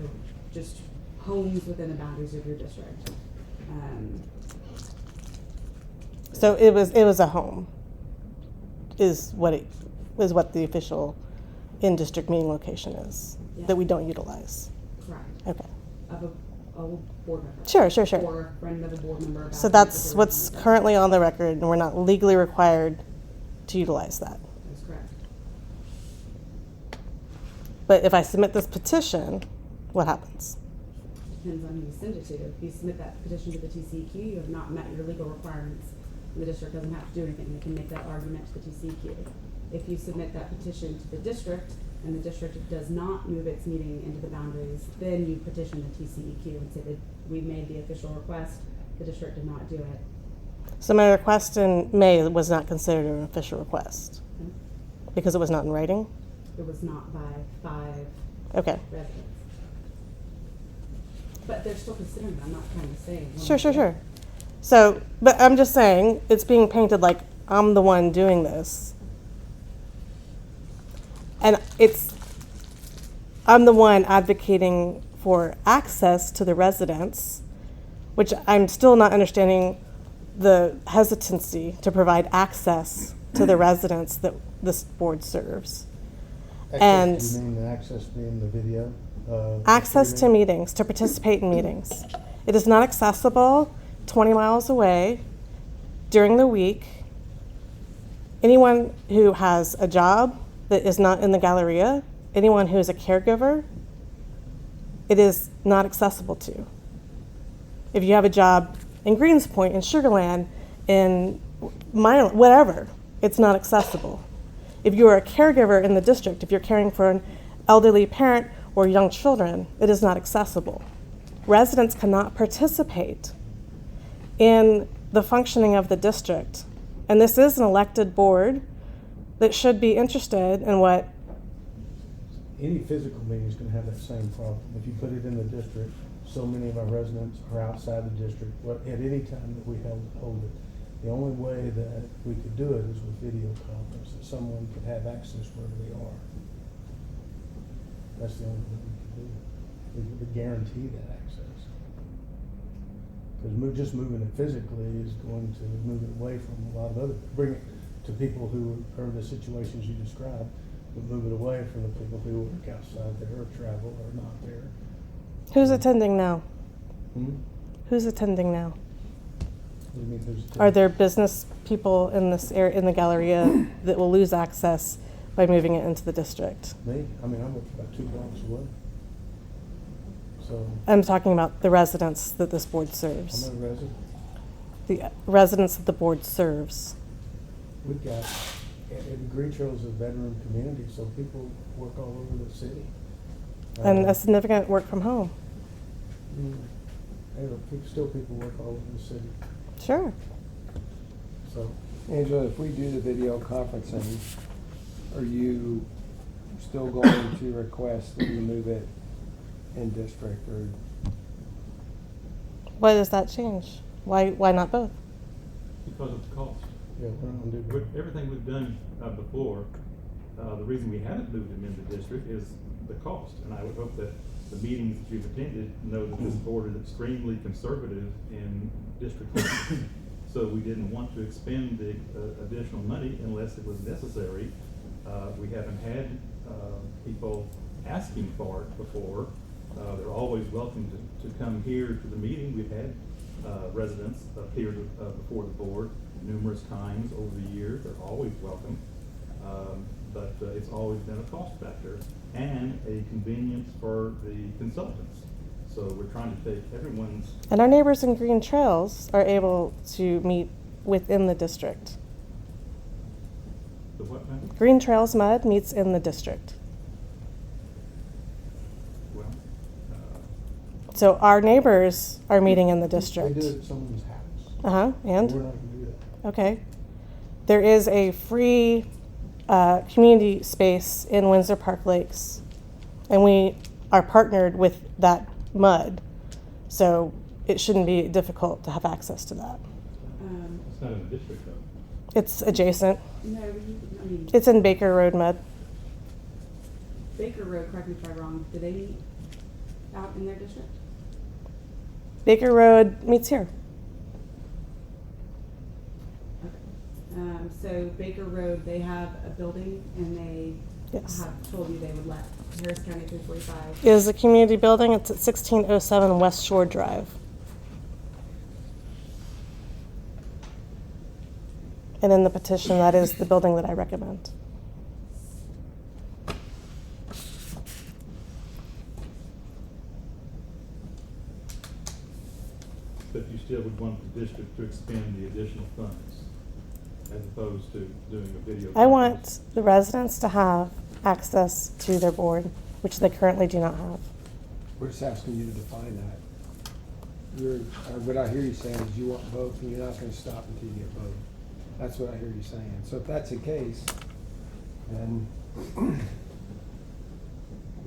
just homes within the boundaries of your district. So it was a home. Is what the official in-district meeting location is Yeah. that we don't utilize. Correct. Okay. Of a board member. Sure. Or a friend of a board member. So about that's the what's board member. currently on the record, and we're not legally required to utilize that. That's correct. But if I submit this petition, what happens? Depends on who you send it to. If you submit that petition to the TCEQ, you have not met your legal requirements. The district doesn't have to do anything. They can make that argument to the TCEQ. If you submit that petition to the district and the district does not move its meeting into the boundaries, then you petition the TCEQ and say that we made the official request, the district did not do it. So my request in May was not considered an official request because it was not in writing? It was not by 5 Okay. residents. But they're still considering it. I'm not trying to say. Sure. So, but I'm just saying, it's being painted like I'm the one doing this. And I'm the one advocating for access to the residents, which I'm still not understanding the hesitancy to provide access to the residents that this board serves. And You mean the access being the video? access to streaming? meetings, to participate in meetings. It is not accessible 20 miles away during the week. Anyone who has a job that is not in the Galleria, anyone who is a caregiver, it is not accessible to. If you have a job in Greens Point, in Sugar Land, in Milan, whatever, it's not accessible. If you are a caregiver in the district, if you're caring for an elderly parent or young children, it is not accessible. Residents cannot participate in the functioning of the district. And this is an elected board that should be interested in what, Any physical meeting is gonna have that same problem. If you put it in the district, so many of our residents are outside the district, at any time that we hold it. The only way that we could do it is with video conference, that someone could have access wherever they are. That's the only thing we could do. We could guarantee that access. Because just moving it physically is going to move it away from a lot of other, bring it to people who are in the situations you described, but move it away from the people who work outside there or travel or not there. who's attending now? Hmm? Who's attending now? What do you mean, who's Are there business people in this area, in the Galleria, that will lose access by moving it into the district. Me, I mean, I'm about 2 blocks away. So, I'm talking about the residents that this board serves. I'm a resident. The residents that the board serves. We've got, Green Trail is a veteran community, so people work all over the city. And a significant work from home. People work all over the city, Sure. so. Angela, if we do the video conferencing, are you still going to request that we move it in district, or? Why does that change? Why not both? Because of the cost. Yeah, we're not gonna do With everything we've done before, the reason we haven't moved them into district is the cost. And I would hope that the meetings that you've attended know that this board is extremely conservative in district lines. So we didn't want to expend the additional money unless it was necessary. We haven't had people asking for it before. They're always welcome to come here to the meeting. We've had residents appear before the board numerous times over the years. They're always welcome. But it's always been a cost factor and a convenience for the consultants. So we're trying to take everyone's. And our neighbors in Green Trails are able to meet within the district. The what now? Green Trails Mud meets in the district. Well, So our neighbors are meeting in the They district. do it at someone's house. Uh-huh, We're and? not gonna do that. Okay. There is a free community space in Windsor Park Lakes, and we are partnered with that mud, so it shouldn't be difficult to have access to that. it's not in the district though. It's adjacent. No, It's in Baker Road Mud. Baker Road, correct me if I'm wrong, do they meet out in their district? Baker Road meets here. So Baker Road, they have a building and they Yes. have told you they would let Harris County 345. Is a community building. It's at 1607 West Shore Drive. And in the petition, that is the building that I recommend. But you still would want the district to expend the additional funds as opposed to doing a video. I want conference. the residents to have access to their board, which they currently do not have. We're just asking you to define that. What I hear you saying is you want both, and you're not gonna stop until you get both. That's what I hear you saying. So if that's the case, then, I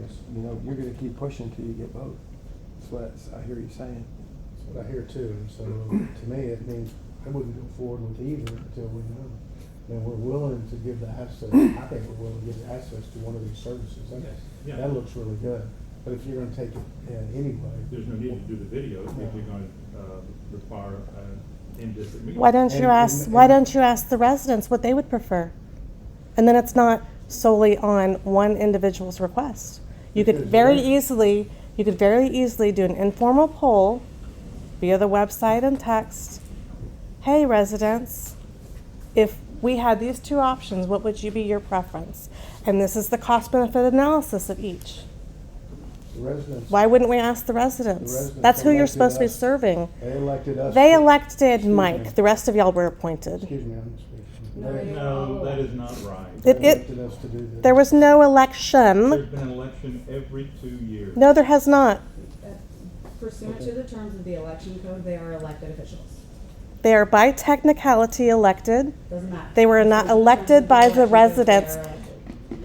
guess, you're gonna keep pushing until you get both. That's what I hear you saying. That's what I hear too, and so to me, it means I wouldn't go forward with either until we know. And we're willing to give the access, I think we're willing to give the access to one of these services. Yeah. That looks really good, but if you're gonna take it anyway. There's no need to do the video if you're going to require an in-district meeting. Why don't you ask the residents what they would prefer? And then it's not solely on one individual's request. You could Because very they're- easily do an informal poll via the website and text. Hey, residents, if we had these two options, what would be your preference? And this is the cost-benefit analysis of each. The residents. Why wouldn't we ask the residents? residents That's who you're elected supposed to be us. serving. They elected us. They to- elected Excuse me. Mike. The rest of y'all were appointed. Excuse me, I'm speaking. No, They No, that is not right. It- elected us to do this. There was no election. There's been an election every 2 years. No, there has not. Pursuant to the terms of the election code, they are elected officials. They are by technicality elected, Doesn't matter. They were not Pursuant to the elected terms of by the election code, they are residents. elected.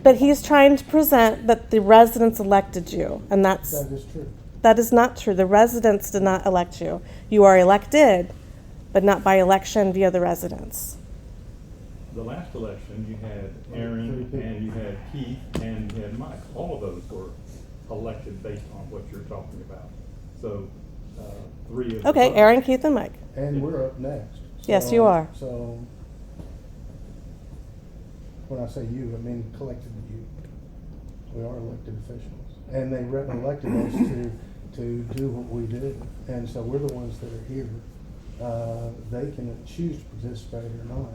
but he's trying to present that the residents elected you, and That is true. that is not true. The residents did not elect you. You are elected, but not by election via the residents. The last election, you had Aaron, and you had Keith, and you had Mike. All of those were elected based on what you're talking about. So, 3 of the. Okay, votes- Aaron, Keith, and Mike. And we're up next. Yes, So- you are. So, when I say you, I mean collectively you. We are elected officials. And they elected us to do what we do. And so we're the ones that are here. They can choose to participate or not.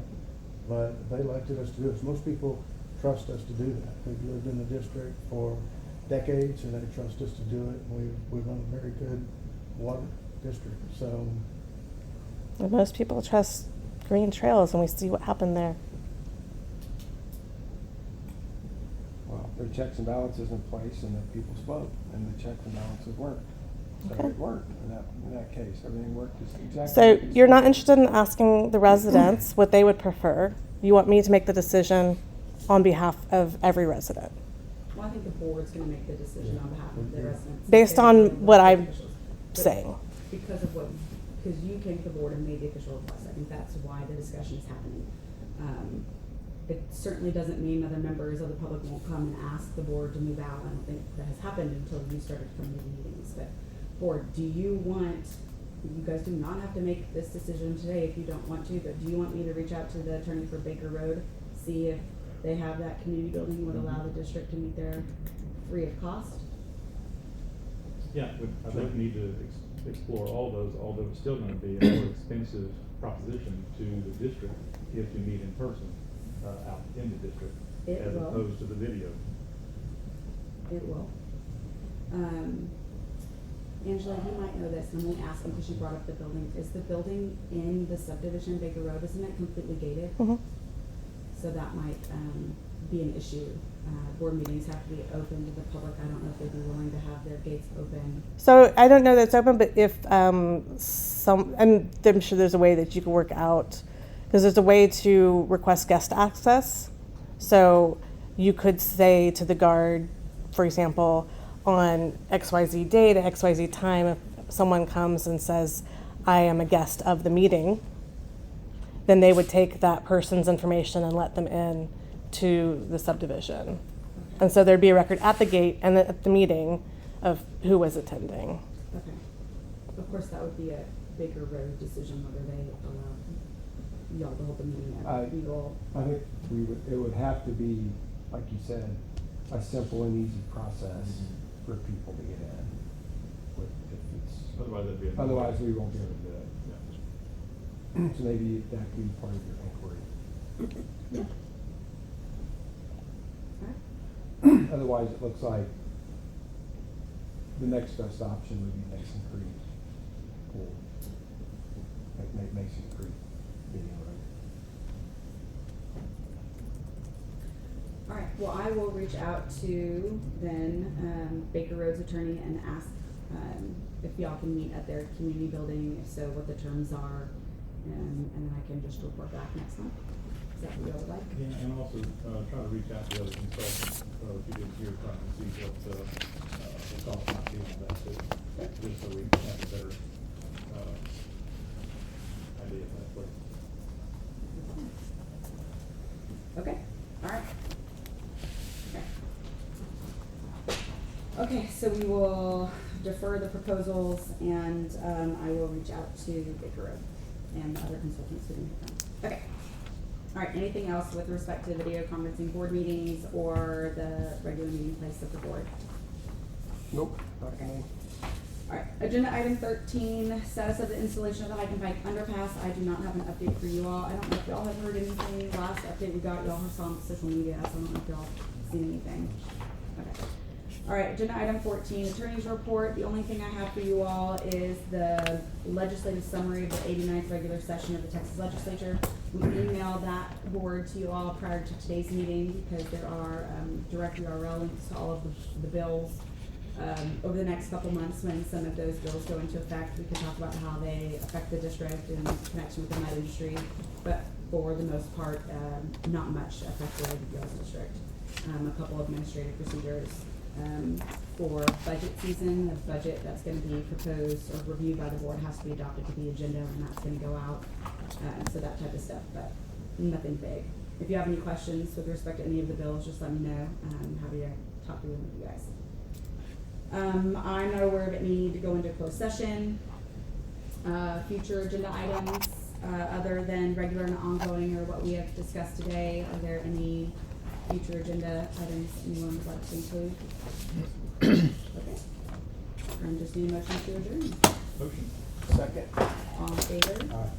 But they elected us to do this. Most people trust us to do that. We've lived in the district for decades, and they trust us to do it. We run a very good water district, so. And most people trust Green Trails, and we see what happened there. Well, there are checks and balances in place, and the people spoke, and the checks and balances worked. So Okay. it worked in that case. Everything worked just exactly. So like it's you're not supposed interested in asking the residents what they would prefer. You want me to make the decision on behalf of every resident, Well, I think the board's gonna make the decision on behalf of the residents. based They're on the what I'm officials. But saying. Because of what, because you came to the board and made the official request, I think that's why the discussion is happening. It certainly doesn't mean other members of the public won't come and ask the board to move out. I don't think that has happened until you started coming to meetings, but board, do you want, you guys do not have to make this decision today if you don't want to, but do you want me to reach out to the attorney for Baker Road, see if they have that community building would allow the district to meet their free of cost? Yeah, I think we need to explore all those, although it's still gonna be a more expensive proposition to the district if you meet in person, out in the district, It as will. opposed to the video. It will. Angela, you might know this, and I'm only asking because you brought up the building. Is the building in the subdivision, Baker Road, isn't it completely gated? Mhm. So that might, be an issue. Board meetings have to be open to the public. I don't know if they'd be willing to have their gates open. So I don't know that it's open, but if I'm sure there's a way that you can work out, because there's a way to request guest access. So you could say to the guard, for example, on XYZ date at XYZ time, if someone comes and says, I am a guest of the meeting, then they would take that person's information and let them in to the subdivision. And so there'd be a record at the gate and at the meeting of who was attending. Okay. Of course, that would be a Baker Road decision whether they allow y'all to hold the meeting at Eagle. I think it would have to be, like you said, a simple and easy process for people to get in. Otherwise, that'd be. Otherwise, we won't be able to do it. Yeah. So maybe that could be part of your inquiry. Yeah. Otherwise, it looks like the next best option would be Mason Creek pool. Like Mason Creek Video Road. All right, well, I will reach out to then Baker Road's attorney and ask if y'all can meet at their community building, if so, what the terms are, and then I can just report back next month. Is that what y'all would like? Yeah, and also, try to reach out to the other consultants, if you didn't hear from them, see what, the cost might be on that too. Just so we have a better, idea of that place. Okay, all right. Okay, so we will defer the proposals and I will reach out to Baker Road and the other consultants who didn't hear from. Okay. All right, anything else with respect to video conferencing board meetings or the regular meeting place of the board? Nope, not me. All right, agenda item 13, status of the installation of the Hike and Pike underpass. I do not have an update for you all. I don't know if y'all have heard anything. Last update we got, y'all saw on social media, so I don't know if y'all have seen anything. Okay. All right, agenda item 14, attorney's report. The only thing I have for you all is the legislative summary of the 89th regular session of the Texas Legislature. We emailed that board to you all prior to today's meeting because there are direct URL links to all of the bills. Over the next couple months, when some of those bills go into effect, we can talk about how they affect the district in connection with the night industry. But for the most part, not much affected the U.S. district. A couple of administrative procedures. For budget season, the budget that's going to be proposed or reviewed by the board has to be adopted to the agenda and that's going to go out. So that type of stuff, but nothing big. If you have any questions with respect to any of the bills, just let me know. I'm happy to talk through them with you guys. I'm not aware of any need to go into closed session. Future agenda items, other than regular and ongoing or what we have discussed today, are there any future agenda items anyone would like to include? Okay. And just need a motion to adjourn. Motion. Second. All in favor? Aye.